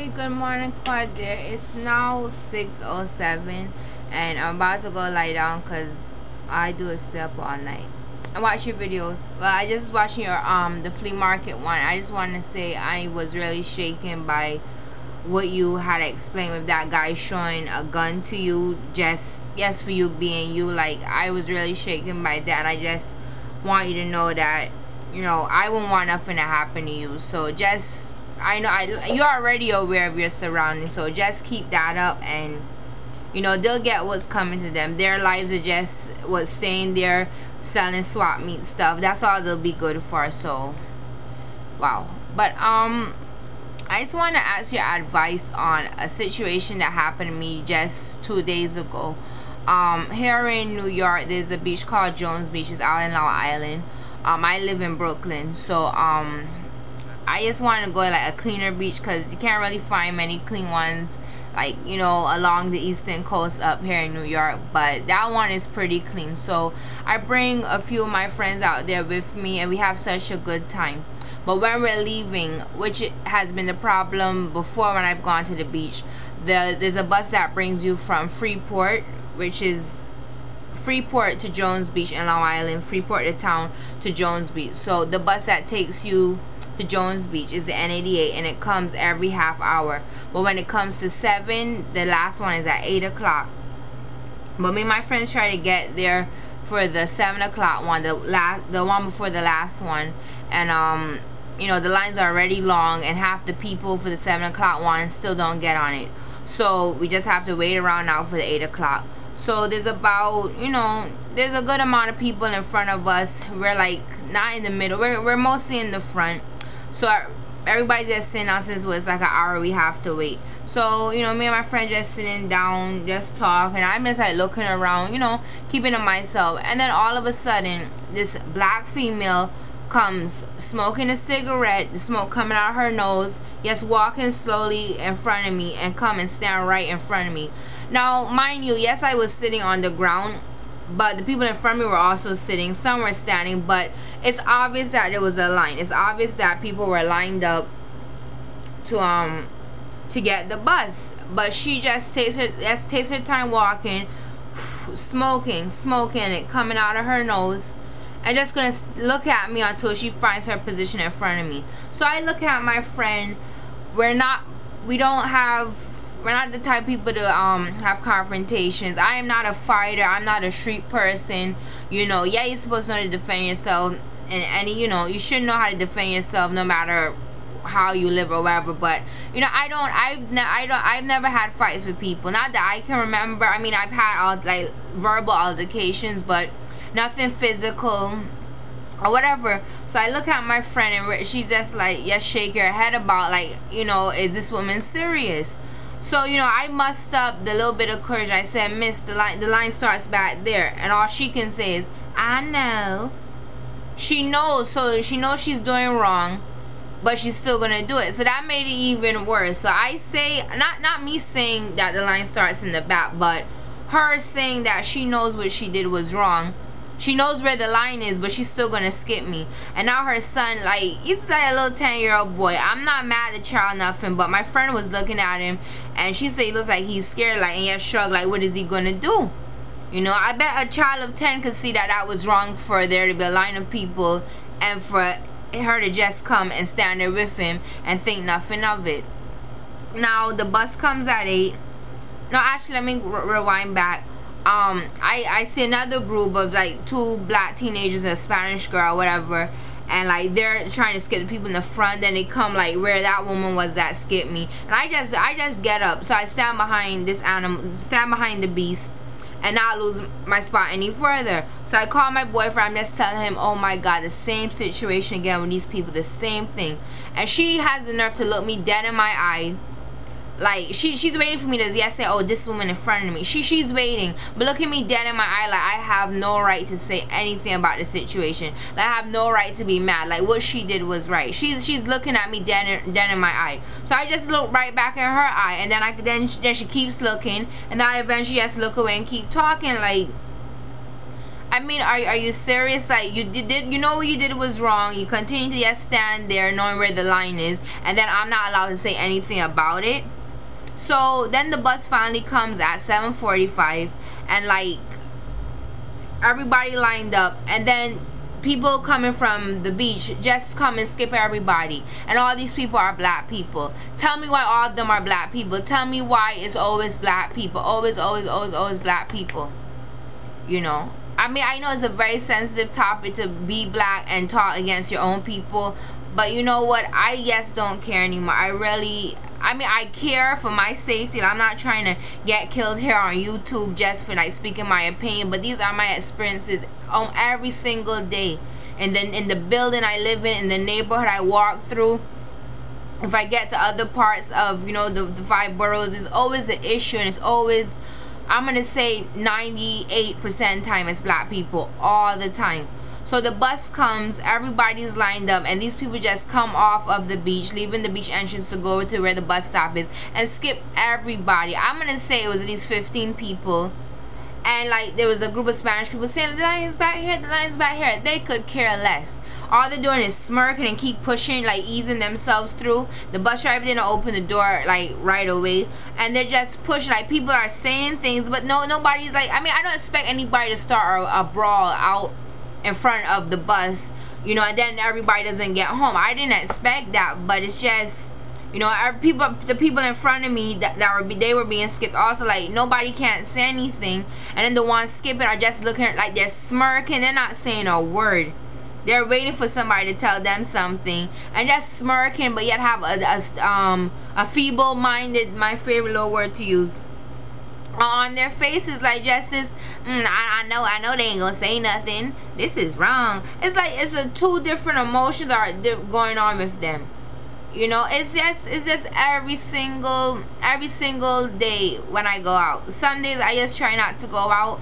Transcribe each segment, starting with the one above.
Hey, good morning, Qaadir. It's now 6:07, and I'm about to go lie down because I do stay up all night. I watch your videos. Well, I just watching your the flea market one. I just want to say I was really shaken by what you had explained with that guy showing a gun to you. Just yes, for you being you. Like, I was really shaken by that. And I just want you to know that I wouldn't want nothing to happen to you. So just I know you're already aware of your surroundings, so just keep that up, and they'll get what's coming to them. Their lives are just what's staying there selling swap meet stuff. That's all they'll be good for. So wow. But I just want to ask your advice on a situation that happened to me just 2 days ago. Here in New York, there's a beach called Jones Beach. It's out in Long Island. I live in Brooklyn, so I just want to go like a cleaner beach because you can't really find many clean ones like along the eastern coast up here in New York, but that one is pretty clean. So I bring a few of my friends out there with me, and we have such a good time. But when we're leaving, which has been the problem before when I've gone to the beach, there's a bus that brings you from Freeport, which is Freeport to Jones Beach in Long Island, Freeport the town to Jones Beach. So the bus that takes you to Jones Beach is the N88, and it comes every half hour. But when it comes to 7, the last one is at 8 o'clock. But me and my friends try to get there for the 7 o'clock one, the one before the last one, and the lines are already long, and half the people for the 7 o'clock one still don't get on it. So we just have to wait around now for the 8 o'clock. So there's about there's a good amount of people in front of us. We're like not in the middle, we're mostly in the front. So everybody's just sitting down, since it's like an hour we have to wait. So me and my friend just sitting down, just talking, and I'm just like looking around, keeping to myself. And then all of a sudden this black female comes smoking a cigarette, the smoke coming out of her nose, just walking slowly in front of me, and come and stand right in front of me. Now mind you, yes, I was sitting on the ground, but the people in front of me were also sitting. Some were standing, but it's obvious that there was a line. It's obvious that people were lined up to get the bus. But she just takes her time walking, smoking it coming out of her nose, and just gonna look at me until she finds her position in front of me. So I look at my friend. We're not the type of people to have confrontations. I am not a fighter. I'm not a street person. Yeah, you're supposed to know to defend yourself, and you should know how to defend yourself no matter how you live or whatever. But I've never had fights with people, not that I can remember. I mean, I've had like verbal altercations, but nothing physical or whatever. So I look at my friend, and she's just like, yes, shake her head about like, is this woman serious? So I mustered up the little bit of courage. I said, miss, the line starts back there. And all she can say is, I know. She knows. So she knows she's doing wrong, but she's still gonna do it. So that made it even worse. So I say, not me saying that the line starts in the back, but her saying that she knows what she did was wrong. She knows where the line is, but she's still gonna skip me. And now her son, like, he's like a little 10-year-old boy. I'm not mad at the child, nothing, but my friend was looking at him, and she said he looks like he's scared, like, and he has shrugged, like, what is he gonna do? I bet a child of 10 could see that that was wrong for there to be a line of people, and for her to just come and stand there with him and think nothing of it. Now the bus comes at 8. No, actually, let me rewind back. I see another group of like 2 black teenagers and a Spanish girl, whatever, and like they're trying to skip the people in the front. Then they come like where that woman was that skipped me, and I just get up. So I stand behind this animal, stand behind the beast, and not lose my spot any further. So I call my boyfriend. I'm just telling him, oh my god, the same situation again with these people, the same thing. And she has the nerve to look me dead in my eye. Like, she's waiting for me to say, oh, this woman in front of me. She's waiting, but look at me dead in my eye like I have no right to say anything about the situation. Like, I have no right to be mad. Like, what she did was right. She's looking at me dead in my eye. So I just look right back in her eye, and then she keeps looking, and then I eventually just look away and keep talking. Like, I mean, are you serious? Like, you did, you know what you did was wrong. You continue to just stand there knowing where the line is, and then I'm not allowed to say anything about it. So then the bus finally comes at 7:45, and like everybody lined up, and then people coming from the beach just come and skip everybody, and all these people are black people. Tell me why all of them are black people. Tell me why it's always black people, always black people. You know, I mean, I know it's a very sensitive topic to be black and talk against your own people, but you know what, I just don't care anymore. I mean, I care for my safety. I'm not trying to get killed here on YouTube just for like speaking my opinion, but these are my experiences every single day. And then in the building I live in the neighborhood I walk through, if I get to other parts of, you know, the 5 boroughs, it's always an issue, and it's always, I'm gonna say 98% time it's black people all the time. So the bus comes, everybody's lined up, and these people just come off of the beach, leaving the beach entrance to go to where the bus stop is, and skip everybody. I'm gonna say it was at least 15 people, and like there was a group of Spanish people saying the line is back here, the line is back here. They could care less. All they're doing is smirking and keep pushing, like easing themselves through. The bus driver didn't open the door like right away, and they're just pushing. Like, people are saying things, but nobody's like, I mean, I don't expect anybody to start a brawl out in front of the bus, you know, and then everybody doesn't get home. I didn't expect that, but it's just, you know, the people in front of me they were being skipped also. Like, nobody can't say anything, and then the ones skipping are just looking like they're smirking. They're not saying a word. They're waiting for somebody to tell them something, and just smirking, but yet have a feeble-minded, my favorite little word to use, on their faces, like just this, I know they ain't gonna say nothing, this is wrong. It's like it's two different emotions are going on with them. You know, it's just every single day when I go out. Some days I just try not to go out,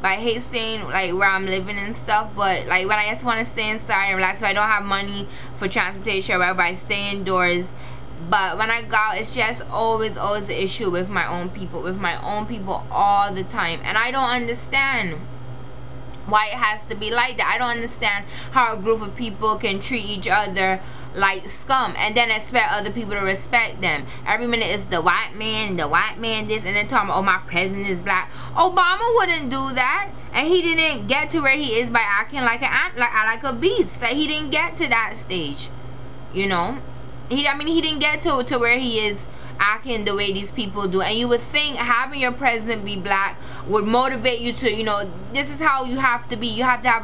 but I hate staying like where I'm living and stuff. But like when I just want to stay inside and relax, if I don't have money for transportation or whatever, I stay indoors. But when I go out, it's just always an issue with my own people, all the time. And I don't understand why it has to be like that. I don't understand how a group of people can treat each other like scum and then expect other people to respect them. Every minute it's the white man this, and then talking about, oh, my president is black. Obama wouldn't do that, and he didn't get to where he is by acting like a beast. Like, he didn't get to that stage, you know. He didn't get to where he is acting the way these people do. And you would think having your president be black would motivate you to, you know, this is how you have to be. You have to have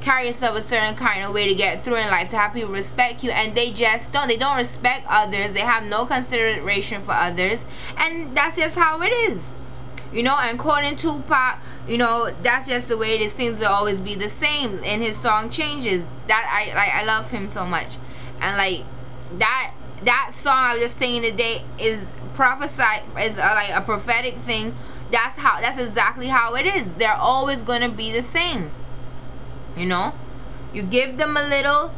carry yourself a certain kind of way to get through in life, to have people respect you. And they just don't. They don't respect others. They have no consideration for others. And that's just how it is. You know, and quoting Tupac, you know, that's just the way it is. Things will always be the same. And his song changes. I love him so much. And like that song I was just saying today is prophesied, is like a prophetic thing. That's exactly how it is. They're always gonna be the same. You know, you give them a little,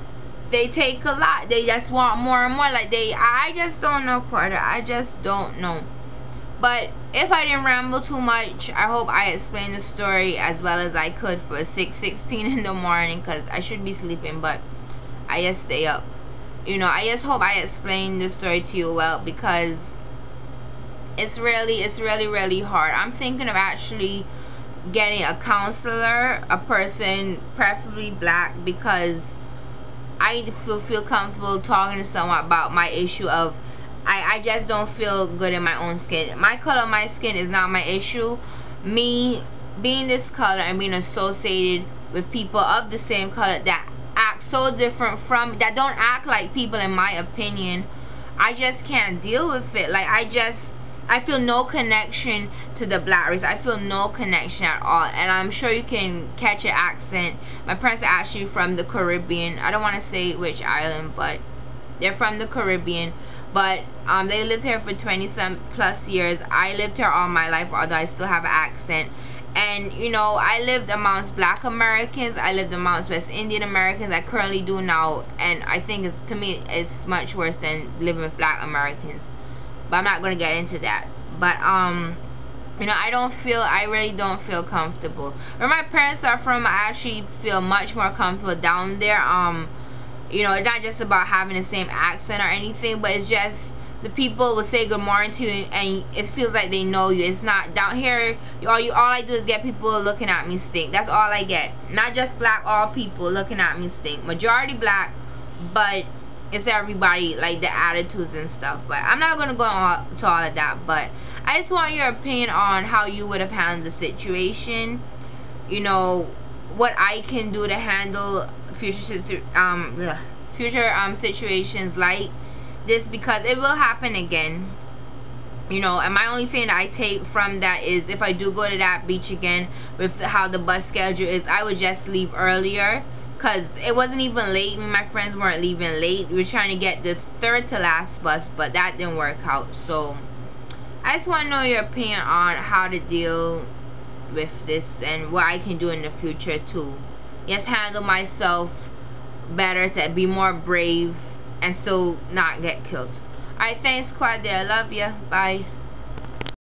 they take a lot. They just want more and more. Like I just don't know, Qaadir. I just don't know. But if I didn't ramble too much, I hope I explained the story as well as I could for 6:16 in the morning, because I should be sleeping, but I just stay up. You know, I just hope I explained the story to you well, because it's really hard. I'm thinking of actually getting a counselor, a person preferably black, because I feel comfortable talking to someone about my issue of I just don't feel good in my own skin. My color of my skin is not my issue. Me being this color and being associated with people of the same color that act so different from, that don't act like people, in my opinion, I just can't deal with it. Like, I feel no connection to the black race. I feel no connection at all. And I'm sure you can catch an accent. My parents are actually from the Caribbean. I don't want to say which island, but they're from the Caribbean. But they lived here for 20-some plus years. I lived here all my life, although I still have an accent. And you know, I lived amongst black Americans, I lived amongst West Indian Americans, I currently do now, and I think to me it's much worse than living with black Americans. But I'm not going to get into that. But You know, I really don't feel comfortable. Where my parents are from, I actually feel much more comfortable down there. You know, it's not just about having the same accent or anything, but it's just the people will say good morning to you and it feels like they know you. It's not down here, all I do is get people looking at me stink. That's all I get. Not just black, all people looking at me stink. Majority black, but it's everybody, like the attitudes and stuff. But I'm not gonna go to all of that, but I just want your opinion on how you would have handled the situation. You know, what I can do to handle future situations like this, because it will happen again. You know, and my only thing that I take from that is if I do go to that beach again, with how the bus schedule is, I would just leave earlier, because it wasn't even late. Me and my friends weren't leaving late. We were trying to get the third to last bus, but that didn't work out. So I just want to know your opinion on how to deal with this and what I can do in the future to just handle myself better, to be more brave and still not get killed. Alright, thanks Qaadir, I love you, bye.